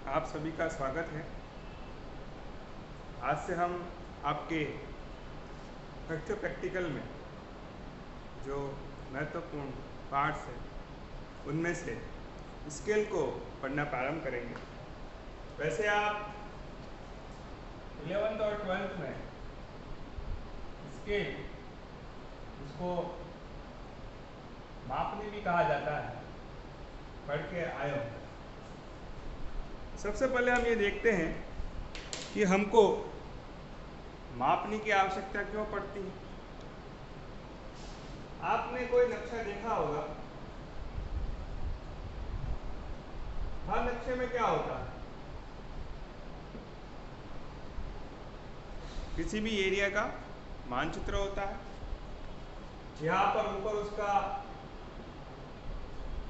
आप सभी का स्वागत है। आज से हम आपके कक्षा प्रैक्टिकल में जो महत्वपूर्ण पार्ट्स हैं उनमें से स्केल को पढ़ना प्रारंभ करेंगे। वैसे आप 11th और 12th में स्केल, इसको मापनी भी कहा जाता है, पढ़ के आए हो। सबसे पहले हम ये देखते हैं कि हमको मापने की आवश्यकता क्यों पड़ती है। आपने कोई नक्शा देखा होगा, हर नक्शे में क्या होता है, किसी भी एरिया का मानचित्र होता है। यहाँ पर ऊपर उसका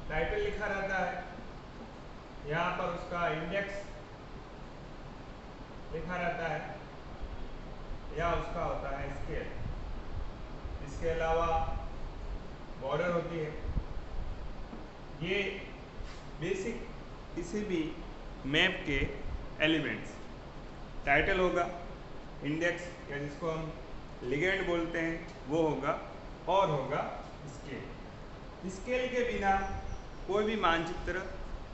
टाइटल लिखा रहता है, यहाँ पर उसका इंडेक्स लिखा रहता है, या उसका होता है स्केल। इसके अलावा बॉर्डर होती है। ये बेसिक किसी भी मैप के एलिमेंट्स, टाइटल होगा, इंडेक्स या जिसको हम लिगेंड बोलते हैं वो होगा, और होगा स्केल। स्केल के बिना कोई भी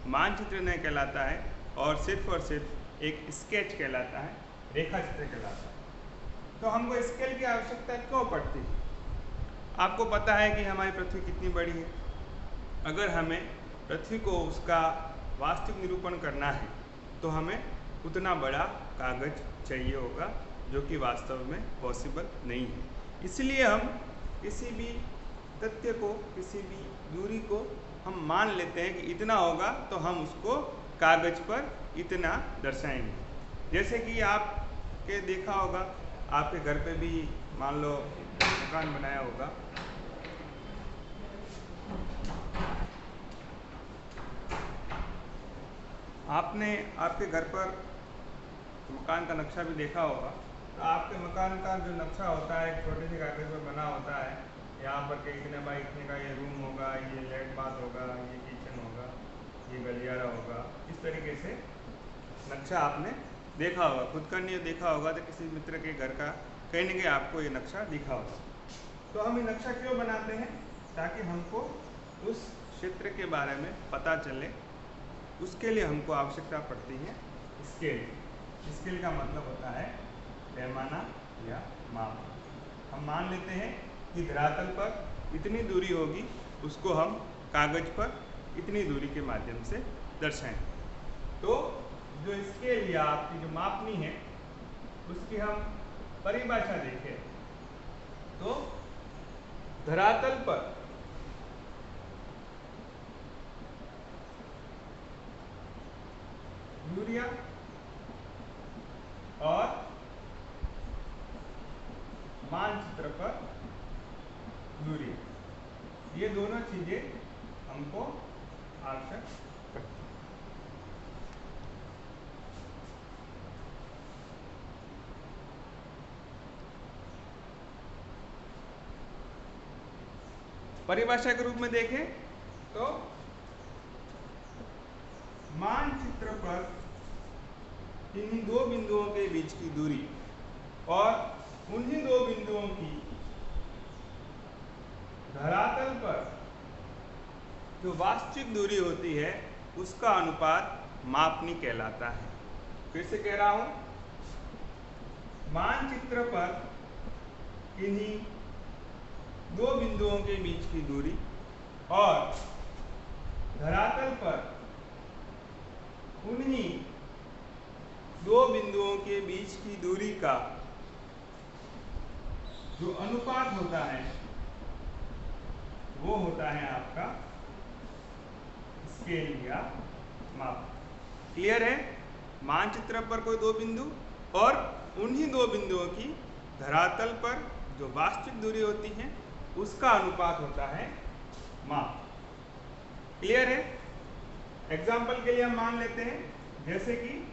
मानचित्र नहीं कहलाता है और सिर्फ एक स्केच कहलाता है, रेखा चित्र कहलाता है। तो हमको स्केल की आवश्यकता क्यों पड़ती है? आपको पता है कि हमारी पृथ्वी कितनी बड़ी है। अगर हमें पृथ्वी को उसका वास्तविक निरूपण करना है तो हमें उतना बड़ा कागज चाहिए होगा, जो कि वास्तव में पॉसिबल नहीं है। इसलिए हम किसी भी तथ्य को, किसी भी दूरी को हम मान लेते हैं कि इतना होगा, तो हम उसको कागज पर इतना दर्शाएंगे। जैसे कि आपके देखा होगा, आपके घर पे भी मान लो मकान बनाया होगा, आपने आपके घर पर मकान का नक्शा भी देखा होगा। तो आपके मकान का जो नक्शा होता है एक छोटे से कागज पर बना होता है। यहाँ पर के इतने बाई इतने का ये रूम होगा, ये लेट बाथ होगा, ये किचन होगा, ये गलियारा होगा। इस तरीके से नक्शा आपने देखा होगा, खुद का नहीं देखा होगा तो किसी मित्र के घर का कहीं न कहीं आपको ये नक्शा दिखा होगा। तो हम ये नक्शा क्यों बनाते हैं? ताकि हमको उस क्षेत्र के बारे में पता चले। उसके लिए हमको आवश्यकता पड़ती है स्केल। स्केल का मतलब होता है पैमाना या माप। हम मान लेते हैं कि धरातल पर इतनी दूरी होगी, उसको हम कागज पर इतनी दूरी के माध्यम से दर्शाएं। तो जो स्केल या आपकी जो मापनी है उसकी हम परिभाषा देखें तो धरातल पर दूरियां और मानचित्र पर दूरी, ये दोनों चीजें हमको आवश्यक पड़ती हैं। परिभाषा के रूप में देखें तो मानचित्र पर इन्हीं दो बिंदुओं के बीच की दूरी और उन्हीं दो बिंदुओं की धरातल पर जो वास्तविक दूरी होती है उसका अनुपात मापनी कहलाता है। फिर से कह रहा हूं, मानचित्र पर इन्हीं दो बिंदुओं के बीच की दूरी और धरातल पर उन्हीं दो बिंदुओं के बीच की दूरी का जो अनुपात होता है वो होता है आपका स्केल या माप। क्लियर है? मानचित्र पर कोई दो बिंदु और उन्हीं दो बिंदुओं की धरातल पर जो वास्तविक दूरी होती है उसका अनुपात होता है माप। क्लियर है? एग्जाम्पल के लिए हम मान लेते हैं, जैसे कि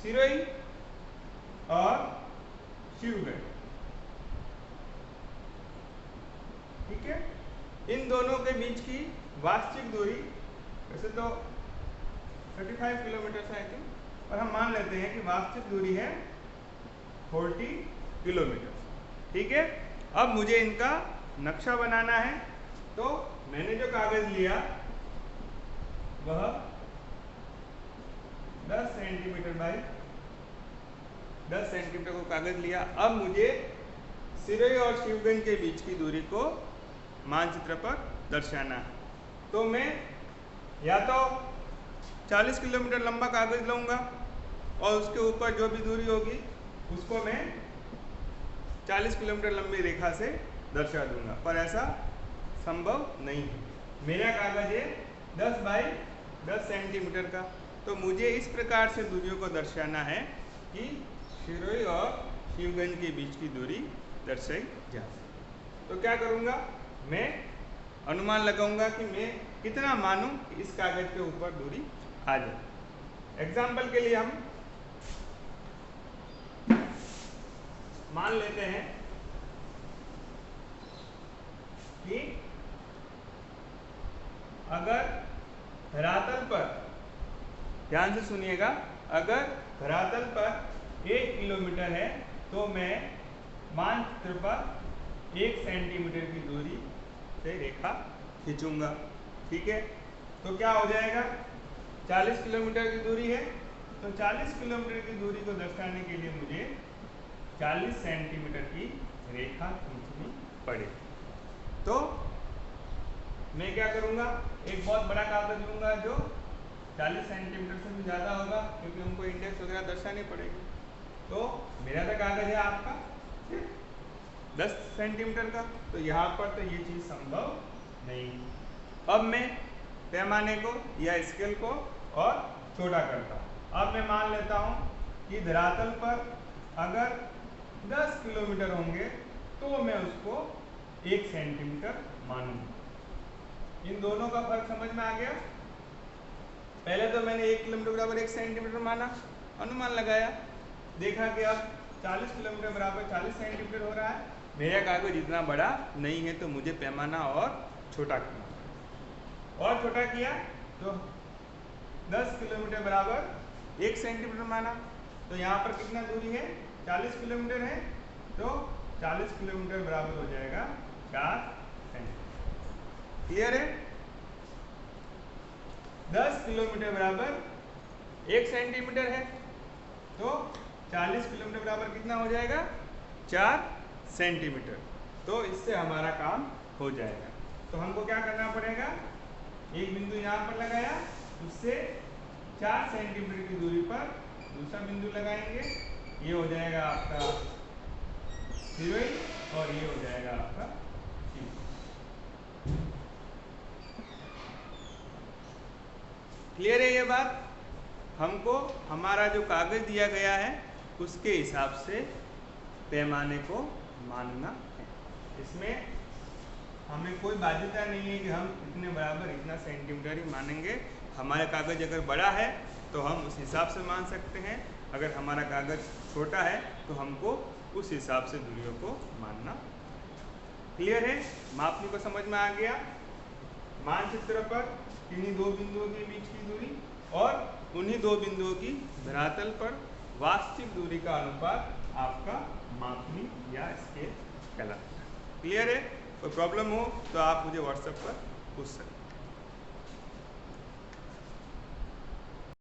सिरोही और शिवगढ़, ठीक है। इन दोनों के बीच की वास्तविक दूरी वैसे तो 35 किलोमीटर आई थिंक, और हम मान लेते हैं कि वास्तविक दूरी है 40 किलोमीटर। ठीक है, अब मुझे इनका नक्शा बनाना है। तो मैंने जो कागज लिया वह 10 सेंटीमीटर बाई 10 सेंटीमीटर को कागज लिया। अब मुझे सिरोही और शिवगंज के बीच की दूरी को मानचित्र पर दर्शाना है। तो मैं या तो 40 किलोमीटर लंबा कागज लूँगा और उसके ऊपर जो भी दूरी होगी उसको मैं 40 किलोमीटर लंबी रेखा से दर्शा दूंगा, पर ऐसा संभव नहीं है। मेरा कागज है 10 बाई 10 सेंटीमीटर का, तो मुझे इस प्रकार से दूरियों को दर्शाना है कि सिरोही और शिवगंज के बीच की दूरी दर्शाई जा सके। तो क्या करूँगा, मैं अनुमान लगाऊंगा कि मैं कितना मानूं कि इस कागज के ऊपर दूरी आ जाए। एग्जाम्पल के लिए हम मान लेते हैं कि अगर धरातल पर, ध्यान से सुनिएगा, अगर धरातल पर 1 किलोमीटर है तो मैं मानचित्र पर 1 सेंटीमीटर की दूरी से रेखा खींचूंगा। ठीक है, तो क्या हो जाएगा, 40 किलोमीटर की दूरी है, तो 40 किलोमीटर की दूरी को दर्शाने के लिए मुझे 40 सेंटीमीटर की रेखा खींचनी पड़ेगी। तो मैं क्या करूँगा, एक बहुत बड़ा कागज लूँगा जो 40 सेंटीमीटर से भी ज़्यादा होगा, क्योंकि हमको इंडेक्स वगैरह दर्शानी पड़ेगी। तो मेरा तो कागज है आपका 10 सेंटीमीटर का, तो यहाँ पर तो ये चीज़ संभव नहीं। अब मैं पैमाने को या स्केल को और छोटा करता हूँ। अब मैं मान लेता हूँ कि धरातल पर अगर 10 किलोमीटर होंगे तो मैं उसको 1 सेंटीमीटर मानूंगा। इन दोनों का फर्क समझ में आ गया। पहले तो मैंने 1 किलोमीटर बराबर 1 सेंटीमीटर माना, अनुमान लगाया, देखा कि अब 40 किलोमीटर बराबर 40 सेंटीमीटर हो रहा है। मेरा कागज इतना बड़ा नहीं है, तो मुझे पैमाना और छोटा करना पड़ा। और छोटा किया तो 10 किलोमीटर बराबर 1 सेंटीमीटर माना, तो यहाँ पर कितना दूरी है, 40 किलोमीटर है, तो 40 किलोमीटर बराबर हो जाएगा 4 सेंटीमीटर। क्लियर है। 10 किलोमीटर बराबर 1 सेंटीमीटर है, तो 40 किलोमीटर बराबर कितना हो जाएगा, 4 सेंटीमीटर। तो इससे हमारा काम हो जाएगा। तो हमको क्या करना पड़ेगा, एक बिंदु यहाँ पर लगाया, उससे 4 सेंटीमीटर की दूरी पर दूसरा बिंदु लगाएंगे। ये हो जाएगा आपका सिरोही और ये हो जाएगा आपका शिवगंज। क्लियर है ये बात। हमको हमारा जो कागज दिया गया है उसके हिसाब से पैमाने को मानना है। इसमें हमें कोई बाध्यता नहीं है कि हम इतने बराबर इतना सेंटीमीटर ही मानेंगे। हमारा कागज अगर बड़ा है तो हम उस हिसाब से मान सकते हैं, अगर हमारा कागज छोटा है तो हमको उस हिसाब से दूरियों को मानना। क्लियर है, मापनी को समझ में आ गया। मानचित्र पर इन्हीं दो बिंदुओं के बीच की दूरी और उन्हीं दो बिंदुओं की धरातल पर वास्तविक दूरी का अनुपात आपका मापनी या स्केल कहलाता है। क्लियर है। कोई प्रॉब्लम हो तो आप मुझे व्हाट्सएप पर पूछ सकते हैं।